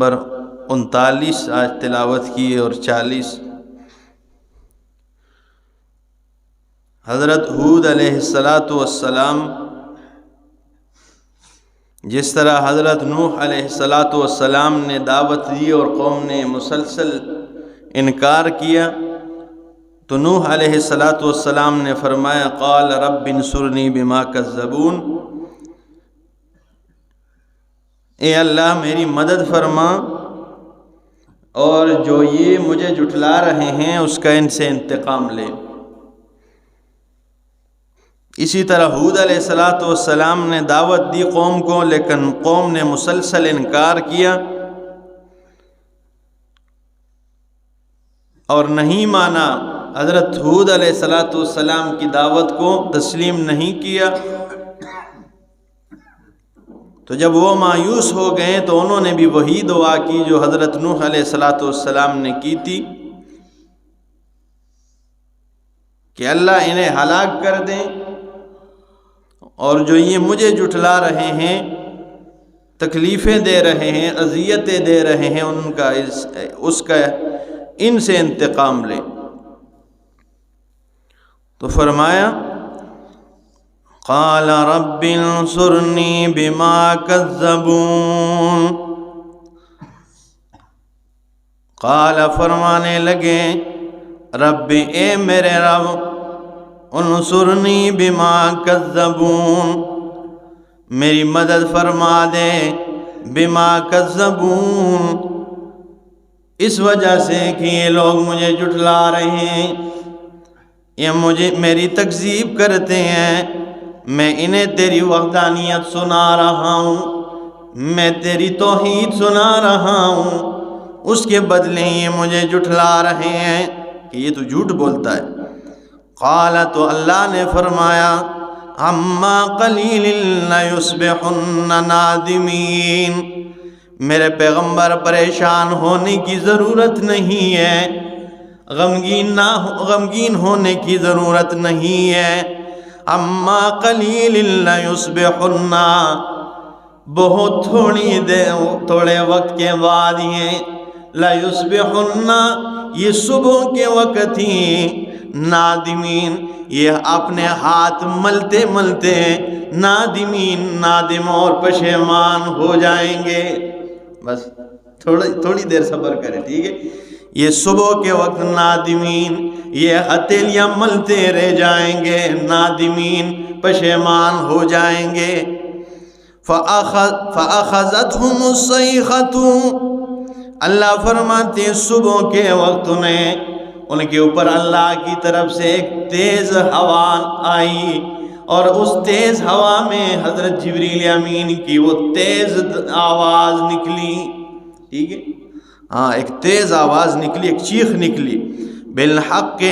پر 39 آج تلاوت کی اور 40۔ حضرت ہود علیہ السلام جس طرح حضرت نوح علیہ السلام نے دعوت دی اور قوم نے مسلسل انکار کیا، تو نوح علیہ السلام نے فرمایا قال رب انصرنی بما کذبون، اے اللہ میری مدد فرما اور جو یہ مجھے جھٹلا رہے ہیں اس کا ان سے انتقام لے۔ اسی طرح ہود علیہ السلام نے دعوت دی قوم کو، لیکن قوم نے مسلسل انکار کیا اور نہیں مانا، حضرت ہود علیہ السلام کی دعوت کو تسلیم نہیں کیا۔ تو جب وہ مایوس ہو گئے تو انہوں نے بھی وہی دعا کی جو حضرت نوح علیہ السلام نے کی تھی کہ اللہ انہیں ہلاک کر دیں، اور جو یہ مجھے جھٹلا رہے ہیں، تکلیفیں دے رہے ہیں، اذیتیں دے رہے ہیں، اس کا ان سے انتقام لے۔ تو فرمایا قال رب انصرنی بما کذبون، قال فرمانے لگے رب اے میرے رب، انصرنی بما کذبون، میری مدد فرما دے، بما کذبون، اس وجہ سے کہ یہ لوگ مجھے جھٹلا رہے ہیں، یہ میری تکذیب کرتے ہیں، میں انہیں تیری وحدانیت سنا رہا ہوں، میں تیری توحید سنا رہا ہوں، اس کے بدلے یہ مجھے جھٹلا رہے ہیں کہ یہ تو جھوٹ بولتا ہے۔ قال، تو اللہ نے فرمایا عما قلیل لیصبحن نادمین، میرے پیغمبر پریشان ہونے کی ضرورت نہیں ہے، غمگین ہونے کی ضرورت نہیں ہے۔ اما قلیل لیصبحن، بہت تھوڑے وقت کے بعد یہ لیصبحن، یہ صبح کے وقت ہی، نادمین، یہ اپنے ہاتھ ملتے ملتے نادمین، نادم اور پشیمان ہو جائیں گے۔ بس تھوڑی دیر صبر کریں، ٹھیک ہے؟ یہ صبح کے وقت نادمین، یہ ہتھیلیاں ملتے رہ جائیں گے، نادمین پشیمان ہو جائیں گے۔ فَأَخَذَتْهُمُ الصَّيْحَةُ، اللہ فرماتے ہیں صبح کے وقت ان کے اوپر اللہ کی طرف سے ایک تیز ہوا آئی، اور اس تیز ہوا میں حضرت جبریل امین کی وہ تیز آواز نکلی، ٹھیک ہے؟ ہاں، ایک تیز آواز نکلی، ایک چیخ نکلی، بالحق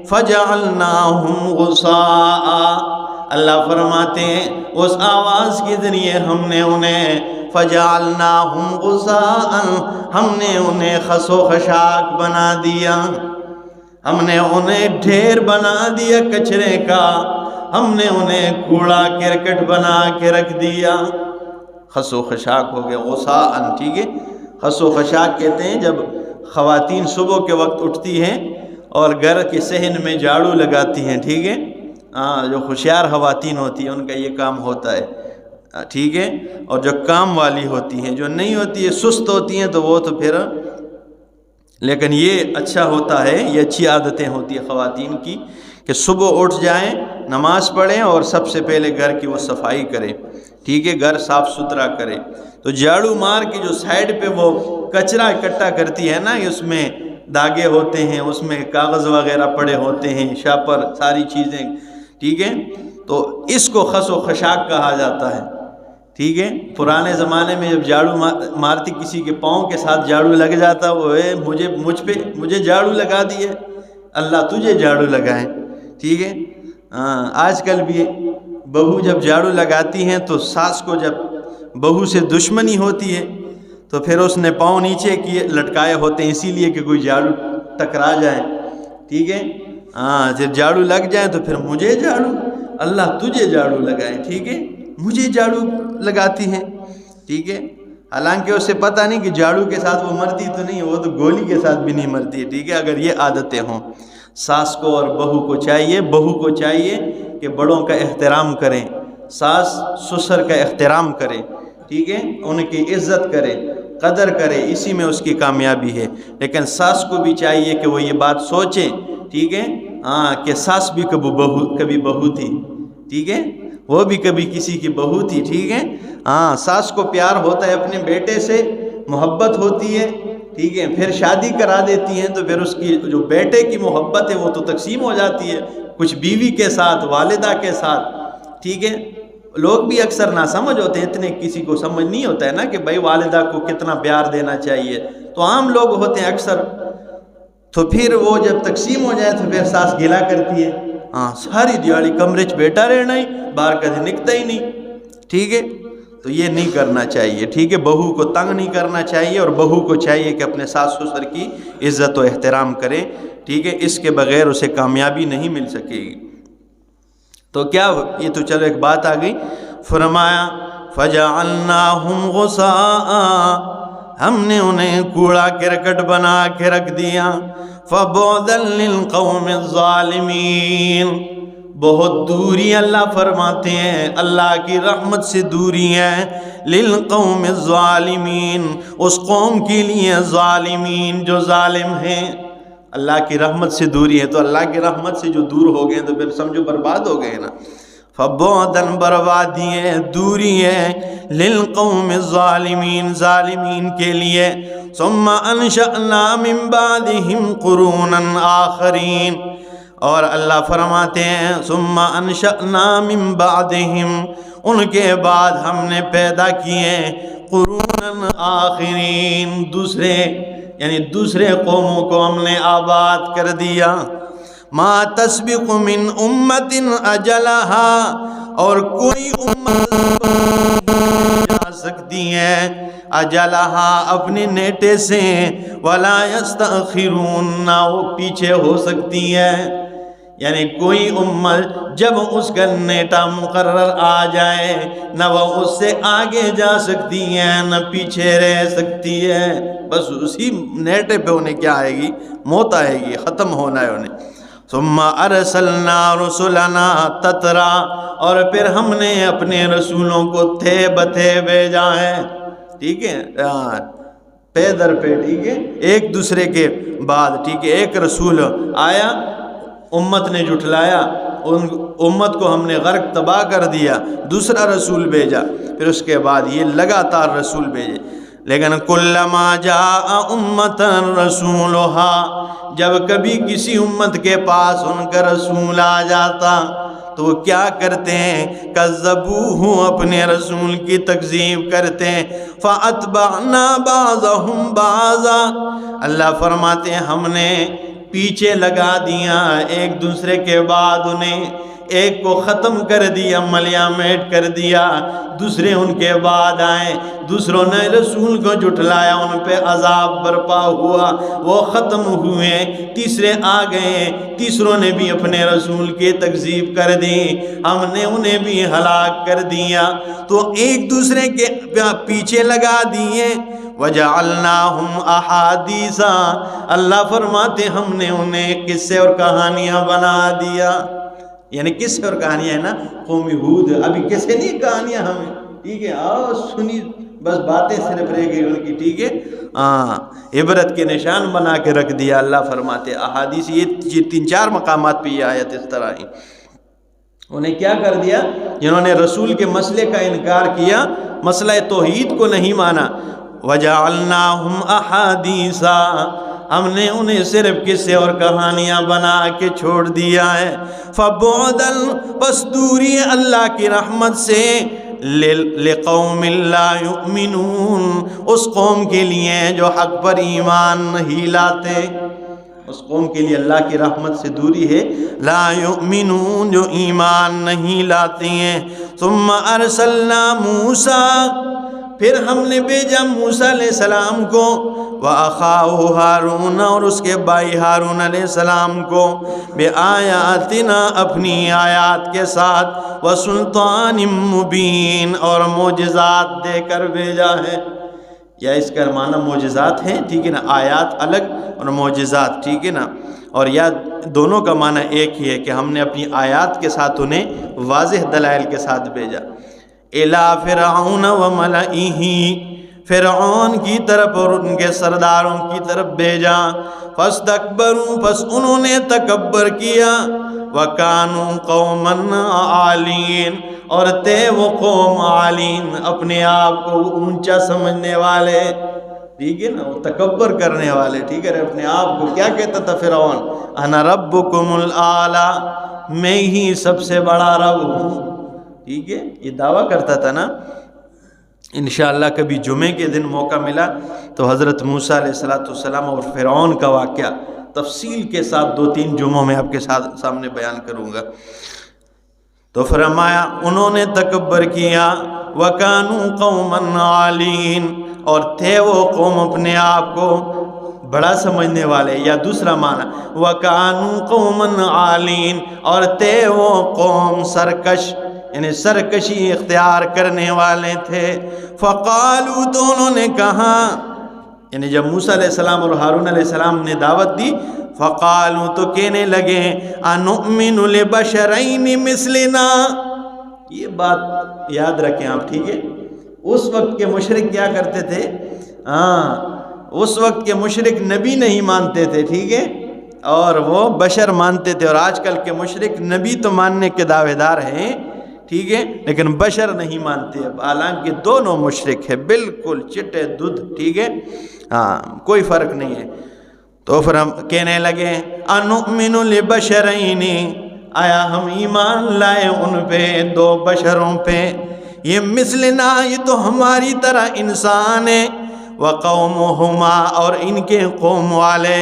فجعلناہم غثاء، اللہ فرماتے ہیں اس آواز کے ذریعے ہم نے انہیں فجعلناہم غثاء، ہم نے انہیں خس و خشاک بنا دیا، ہم نے انہیں ڈھیر بنا دیا کچرے کا، ہم نے انہیں کوڑا کرکٹ بنا کے رکھ دیا، خس و خشاک ہو گئے، غثاء، ٹھیک ہے؟ خس و خشاک کہتے ہیں جب خواتین صبح کے وقت اٹھتی ہیں اور گھر کے صحن میں جھاڑو لگاتی ہیں، ٹھیک ہے؟ جو ہوشیار خواتین ہوتی ہیں ان کا یہ کام ہوتا ہے، ٹھیک ہے؟ اور جو کام والی ہوتی ہیں، جو نہیں ہوتی ہے، سست ہوتی ہیں، تو وہ تو پھر، لیکن یہ اچھا ہوتا ہے، یہ اچھی عادتیں ہوتی ہیں خواتین کی کہ صبح اٹھ جائیں، نماز پڑھیں اور سب سے پہلے گھر کی وہ صفائی کریں، ٹھیک ہے؟ گھر صاف ستھرا کریں۔ تو جھاڑو مار کے جو سائڈ پہ وہ کچرا اکٹھا کرتی ہے نا، اس میں داغے ہوتے ہیں، اس میں کاغذ وغیرہ پڑے ہوتے ہیں، شاپر، ساری چیزیں، ٹھیک ہے؟ تو اس کو خس و خشاک کہا جاتا ہے، ٹھیک ہے؟ پرانے زمانے میں جب جھاڑو مارتی کسی کے پاؤں کے ساتھ جھاڑو لگ جاتا، وہ مجھے جھاڑو لگا دیے، اللہ تجھے جھاڑو لگائے، ٹھیک ہے؟ آج کل بھی بہو جب جھاڑو لگاتی ہیں تو ساس کو جب بہو سے دشمنی ہوتی ہے تو پھر اس نے پاؤں نیچے کیے لٹکائے ہوتے ہیں، اسی لیے کہ کوئی جھاڑو ٹکرا جائے، ٹھیک ہے؟ جب جھاڑو لگ جائے تو پھر مجھے جھاڑو، اللہ تجھے جھاڑو لگائے، ٹھیک ہے؟ مجھے جھاڑو لگاتی ہیں، ٹھیک ہے؟ حالانکہ اسے پتہ نہیں کہ جھاڑو کے ساتھ وہ مرتی تو نہیں، وہ تو گولی کے ساتھ بھی نہیں مرتی ہے، ٹھیک ہے، اگر یہ عادتیں ہوں۔ ساس کو اور بہو کو چاہیے کہ بڑوں کا احترام کریں، ساس سسر کا احترام کرے، ٹھیک ہے، ان کی عزت کرے، قدر کرے، اسی میں اس کی کامیابی ہے۔ لیکن ساس کو بھی چاہیے کہ وہ یہ بات سوچے، ٹھیک ہے، کہ ساس بھی کبھی بہو تھی، ٹھیک ہے، وہ بھی کبھی کسی کی بہو تھی، ٹھیک ہے۔ ساس کو پیار ہوتا ہے اپنے بیٹے سے، محبت ہوتی ہے، ٹھیک ہے، پھر شادی کرا دیتی ہیں تو پھر اس کی جو بیٹے کی محبت ہے وہ تو تقسیم ہو جاتی ہے، کچھ بیوی کے ساتھ، والدہ کے ساتھ، ٹھیک ہے۔ لوگ بھی اکثر ناسمجھ ہوتے ہیں، اتنے کسی کو سمجھ نہیں ہوتا ہے نا کہ بھائی والدہ کو کتنا پیار دینا چاہیے، تو عام لوگ ہوتے ہیں اکثر، تو پھر وہ جب تقسیم ہو جائے تو پھر ساس گلا کرتی ہے، ساری دیوالی کمرے چ بیٹا رہنا ہی، باہر کدے نکتا ہی نہیں، ٹھیک ہے۔ تو یہ نہیں کرنا چاہیے، ٹھیک ہے، بہو کو تنگ نہیں کرنا چاہیے، اور بہو کو چاہیے کہ اپنے ساس سسر کی عزت و احترام کرے، ٹھیک ہے، اس کے بغیر اسے کامیابی نہیں مل سکے گی۔ تو کیا یہ تو چلو ایک بات آ گئی، فرمایا فَجَعَلْنَاهُمْ غُثَاءً، ہم نے انہیں کوڑا کرکٹ بنا کے رکھ دیا، فَبُعْدًا لِلْقَوْمِ الظَّالِمِينَ، بہت دوری اللہ فرماتے ہیں، اللہ کی رحمت سے دوری ہے، لِلْقَوْمِ الظَّالِمِينَ، اس قوم کے لیے ظالمین جو ظالم ہیں۔ اللہ کی رحمت سے دوری ہے، تو اللہ کی رحمت سے جو دور ہو گئے تو پھر سمجھو برباد ہو گئے نا۔ فَبُعْدًا، بربادی ہے، دوری ہے، لِلْقَوْمِ الظَّالِمِينَ، ظالمین کے لیے۔ ثُمَّ أَنشَأْنَا مِن بَعْدِهِمْ قُرُونًا آخَرِينَ، اور اللہ فرماتے ہیں ثُمَّ أَنشَأْنَا مِن بَعْدِهِمْ، ان کے بعد ہم نے پیدا کیے قُرُونًا آخَرِينَ، دوسرے قوموں کو ہم نے آباد کر دیا۔ مَا تَسْبِقُ مِنْ أُمَّةٍ أَجَلَهَا، اور کوئی امت جا سکتی ہے اجلہا، اپنے نیٹے سے، وَلَا يَسْتَأْخِرُونَ، نہ وہ پیچھے ہو سکتی ہے، یعنی کوئی امت جب اس کا نیٹا مقرر آ جائے نہ وہ اس سے آگے جا سکتی ہے نہ پیچھے رہ سکتی ہے، بس اسی نیٹے پہ انہیں کیا آئے گی؟ موت آئے گی، ختم ہونا ہے انہیں۔ ثم ارسلنا رسلنا تترا، اور پھر ہم نے اپنے رسولوں کو تھے بتھے بھیجا ہے، ٹھیک ہے، پے در پہ، ٹھیک ہے، ایک دوسرے کے بعد، ٹھیک ہے، ایک رسول آیا، امت نے جھٹلایا، ان امت کو ہم نے غرق تباہ کر دیا، دوسرا رسول بھیجا، پھر اس کے بعد یہ لگاتار رسول بھیجے۔ لیکن کلما جاء امتن رسولہا، جب کبھی کسی امت کے پاس ان کا رسول آ جاتا تو وہ کیا کرتے ہیں؟ کذبوہ، اپنے رسول کی تکذیب کرتے ہیں۔ فاتبعنا بعضهم بعضا، اللہ فرماتے ہیں ہم نے پیچھے لگا دیا ایک دوسرے کے بعد انہیں، ایک کو ختم کر دیا، ملیامیٹ کر دیا، دوسرے ان کے بعد آئے، دوسروں نے رسول کو جھٹلایا، ان پہ عذاب برپا ہوا، وہ ختم ہوئے، تیسرے آ گئے، تیسروں نے بھی اپنے رسول کی تکذیب کر دی، ہم نے انہیں بھی ہلاک کر دیا، تو ایک دوسرے کے پیچھے لگا دیے۔ وَجَعَلْنَاهُمْ أَحَادِيثًا، اللہ فرماتے ہم نے انہیں قصے اور کہانیاں بنا دیا، یعنی قصے اور کہانیاں ہیں نا، قوم ہود، ابھی قصے نہیں کہانیاں ہمیں، ٹھیک ہے، آؤ سنی، بس باتیں صرف رہ گئی ان کی، ٹھیک ہے، عبرت کے نشان بنا کے رکھ دیا۔ اللہ فرماتے احادیث، یہ 3-4 مقامات پہ یہ آیت اس طرح ہی، انہیں کیا کر دیا؟ جنہوں نے رسول کے مسئلے کا انکار کیا، مسئلہ توحید کو نہیں مانا، وَجَعَلْنَاهُمْ أَحَادِيثًا، ہم نے انہیں صرف قصے اور کہانیاں بنا کے چھوڑ دیا ہے۔ فَبُعْدًا، پس دوری اللہ کی رحمت سے، لِقَوْمٍ لَا يُؤْمِنُونَ، اس قوم کے لیے جو حق پر ایمان نہیں لاتے، اس قوم کے لیے اللہ کی رحمت سے دوری ہے، لا یؤمنون، جو ایمان نہیں لاتے ہیں۔ ثم ارسلنا موسیٰ، پھر ہم نے بھیجا موسیٰ علیہ السلام کو، وَأَخَاهُ ہارون، اور اس کے بھائی ہارون علیہ السلام کو، بِآیاتنا، اپنی آیات کے ساتھ، وَسُلْطَانٍ مُبِین، اور معجزات دے کر بھیجا ہے۔ یا اس کا معنی معجزات ہیں، ٹھیک ہے نا، آیات الگ اور معجزات، ٹھیک ہے نا، اور یا دونوں کا معنی ایک ہی ہے کہ ہم نے اپنی آیات کے ساتھ انہیں واضح دلائل کے ساتھ بھیجا۔ اِلیٰ فرعون وملئہ، فرعون کی طرف اور ان کے سرداروں کی طرف بھیجا۔ فاستکبروا، پس انہوں نے تکبر کیا۔ وَكَانُوا قَوْمًا عَالِينَ، اور تھے وہ قوم عالین، اپنے آپ کو اونچا سمجھنے والے، ٹھیک ہے نا، وہ تکبر کرنے والے، ٹھیک ہے، اپنے آپ کو کیا کہتا تھا فرعون؟ انا ربکم الاعلی، میں ہی سب سے بڑا رب ہوں، ٹھیک ہے، یہ دعویٰ کرتا تھا نا۔ انشاءاللہ کبھی جمعے کے دن موقع ملا تو حضرت موسیٰ علیہ السلام اور فرعون کا واقعہ تفصیل کے ساتھ 2-3 جمعوں میں آپ کے سامنے بیان کروں گا۔ تو فرمایا انہوں نے تکبر کیا، وَكَانُوا قَوْمًا عَالِينَ، اور تھے وہ قوم اپنے آپ کو بڑا سمجھنے والے، یا دوسرا معنی وَكَانُوا قَوْمًا عَالِينَ، اور تھے وہ قوم سرکش، یعنی سرکشی اختیار کرنے والے تھے۔ فَقَالُوا، تو انہوں نے کہا، یعنی جب موسیٰ علیہ السلام اور ہارون علیہ السلام نے دعوت دی، فَقَالُوا، تو کہنے لگے، أَنُؤْمِنُ لِبَشَرَيْنِ مِثْلِنَا، یہ بات یاد رکھیں آپ، ٹھیک ہے۔ اس وقت کے مشرک کیا کرتے تھے؟ اس وقت کے مشرک نبی نہیں مانتے تھے، ٹھیک ہے، اور وہ بشر مانتے تھے، اور آج کل کے مشرک نبی تو ماننے کے دعوے دار ہیں، ٹھیک ہے، لیکن بشر نہیں مانتے، حالانکہ دونوں مشرک ہے، بالکل چٹے دودھ، ٹھیک ہے، کوئی فرق نہیں ہے۔ تو پھر ہم کہنے لگے، انؤمن لبشرین، آیا ہم ایمان لائے ان پہ، 2 بشروں پہ، یہ مثلنا، یہ تو ہماری طرح انسان ہے، وقومہما، اور ان کے قوم والے،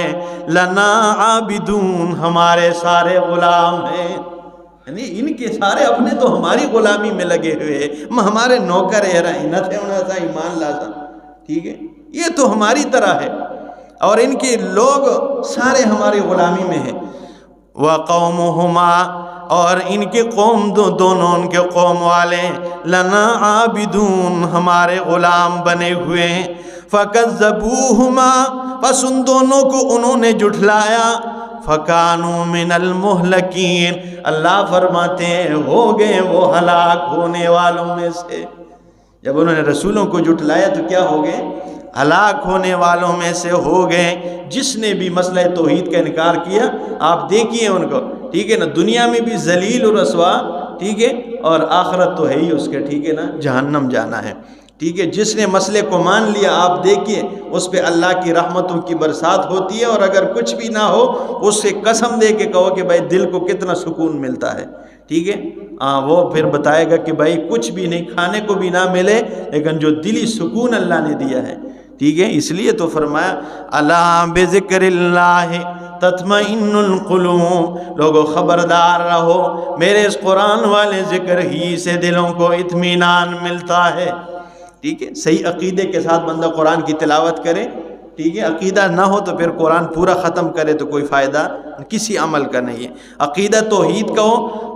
لنا عابدون، ہمارے سارے غلام ہیں، یعنی ان کے سارے اپنے تو ہماری غلامی میں لگے ہوئے ہیں، ہمارے نوکر ہے، رہنت ہے، انہوں نے ایمان لازا، ٹھیک ہے، یہ تو ہماری طرح ہے، اور ان کے لوگ سارے ہماری غلامی میں ہیں۔ وَقَوْمُهُمَا، اور ان کے قوم دونوں ان کے قوم والے، لَنَا عَابِدُونَ، ہمارے غلام بنے ہوئے ہیں۔ فَكَذَّبُوهُمَا، پس ان دونوں کو انہوں نے جھٹلایا، فَكَانُوا مِنَ الْمُهْلَكِينَ، اللہ فرماتے ہیں ہو گئے وہ ہلاک ہونے والوں میں سے۔ جب انہوں نے رسولوں کو جھٹلایا تو کیا ہو گئے؟ ہلاک ہونے والوں میں سے ہو گئے۔ جس نے بھی مسئلہ توحید کا انکار کیا، آپ دیکھیے ان کو، ٹھیک ہے نا، دنیا میں بھی ذلیل و رسوا، ٹھیک ہے، اور آخرت تو ہے ہی اس کے، ٹھیک ہے نا، جہنم جانا ہے، ٹھیک ہے۔ جس نے مسئلے کو مان لیا، آپ دیکھیے اس پہ اللہ کی رحمتوں کی برسات ہوتی ہے، اور اگر کچھ بھی نہ ہو اس سے قسم دے کے کہو کہ بھائی دل کو کتنا سکون ملتا ہے، ٹھیک ہے، وہ پھر بتائے گا کہ بھائی کچھ بھی نہیں، کھانے کو بھی نہ ملے، لیکن جو دلی سکون اللہ نے دیا ہے، ٹھیک ہے۔ اس لیے تو فرمایا الا بذکر اللہ تطمئن القلوب، لوگوں خبردار رہو، میرے اس قرآن والے ذکر ہی سے دلوں کو اطمینان ملتا ہے، ٹھیک ہے۔ صحیح عقیدے کے ساتھ بندہ قرآن کی تلاوت کرے، ٹھیک ہے، عقیدہ نہ ہو تو پھر قرآن پورا ختم کرے تو کوئی فائدہ کسی عمل کا نہیں ہے۔ عقیدہ توحید کا ہو،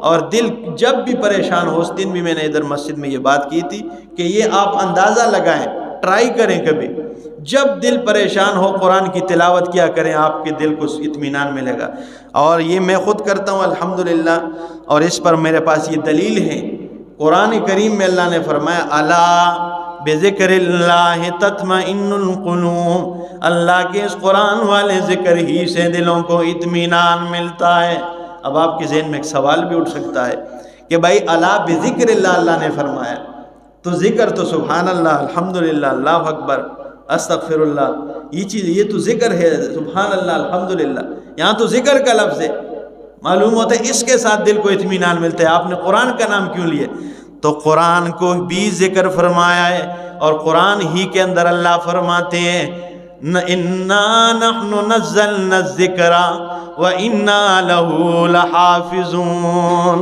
اور دل جب بھی پریشان ہو، اس دن بھی میں نے ادھر مسجد میں یہ بات کی تھی کہ یہ آپ اندازہ لگائیں، ٹرائی کریں کبھی، جب دل پریشان ہو قرآن کی تلاوت کیا کریں، آپ کے دل کو اطمینان ملے گا۔ اور یہ میں خود کرتا ہوں الحمدللہ، اور اس پر میرے پاس یہ دلیل ہے، قرآن کریم میں اللہ نے فرمایا الا بذکر اللہ تطمئن القلوب، اللہ کے اس قرآن والے ذکر ہی سے دلوں کو اطمینان ملتا ہے۔ اب آپ کے ذہن میں ایک سوال بھی اٹھ سکتا ہے کہ بھائی الا بذکر اللہ اللہ نے فرمایا، تو ذکر تو سبحان اللہ، الحمدللہ، اللہ اکبر، استغفر اللہ، یہ چیز، یہ تو ذکر ہے، سبحان اللہ، الحمدللہ، یہاں تو ذکر کا لفظ ہے، معلوم ہوتا ہے اس کے ساتھ دل کو اطمینان ملتا ہے۔ آپ نے قرآن کا نام کیوں لیے؟ تو قرآن کو بھی ذکر فرمایا ہے، اور قرآن ہی کے اندر اللہ فرماتے ہیں اِنَّا نَحْنُ نَزَّلْنَا الذِّكْرَ وَإِنَّا لَهُ لَحَافِظُونَ،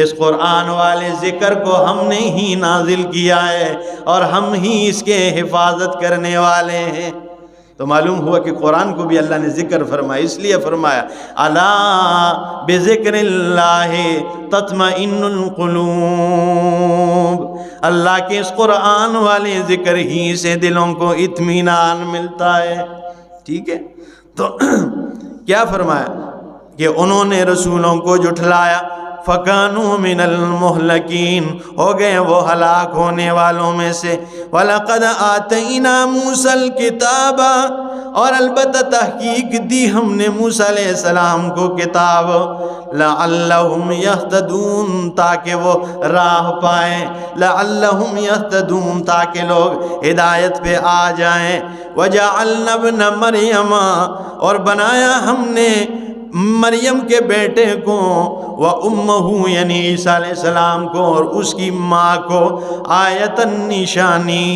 اس قرآن والے ذکر کو ہم نے ہی نازل کیا ہے، اور ہم ہی اس کے حفاظت کرنے والے ہیں۔ تو معلوم ہوا کہ قرآن کو بھی اللہ نے ذکر فرمایا، اس لیے فرمایا الا بذکر اللہ تطمئن القلوب، اللہ کے اس قرآن والے ذکر ہی سے دلوں کو اطمینان ملتا ہے. ٹھیک ہے، تو کیا فرمایا کہ انہوں نے رسولوں کو جھٹلایا. فَكَانُوا مِنَ الْمُهْلَكِينَ، ہو گئے وہ ہلاک ہونے والوں میں سے. وَلَقَدْ آتَيْنَا مُوسَى الْكِتَابَ، اور البتہ تحقیق دی ہم نے موسیٰ علیہ السلام کو کتاب. لَعَلَّهُمْ يَهْتَدُونَ، تاکہ وہ راہ پائیں. لَعَلَّهُمْ يَهْتَدُونَ، تاکہ لوگ ہدایت پہ آ جائیں. وَجَعَلْنَا ابْنَ مَرْيَمَ، اور بنایا ہم نے مریم کے بیٹے کو، وَأُمَّهُ یعنی عیسیٰ علیہ السلام کو اور اس کی ماں کو، آیتاً نشانی.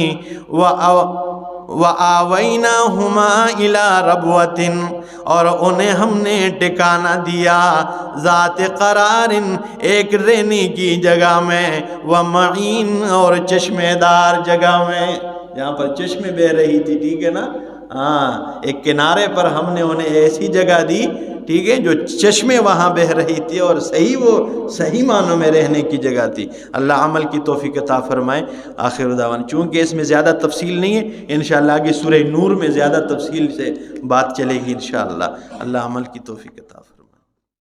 وَآوَيْنَاهُمَا إِلَىٰ رَبْوَةٍ، اور انہیں ہم نے ٹھکانہ دیا ذات قرار، ایک رہنے کی جگہ میں، وَمَعِين، اور چشمے دار جگہ میں، جہاں پر چشمے بہ رہی تھی. ٹھیک ہے نا، ہاں، ایک کنارے پر ہم نے انہیں ایسی جگہ دی، ٹھیک ہے، جو چشمے وہاں بہ رہی تھی اور وہ صحیح معنوں میں رہنے کی جگہ تھی. اللہ عمل کی توفیق عطا فرمائے. آخر دعوانا، چونکہ اس میں زیادہ تفصیل نہیں ہے، انشاءاللہ آگے سورہ نور میں زیادہ تفصیل سے بات چلے گی انشاءاللہ. اللہ عمل کی توفیق عطا فرمائے.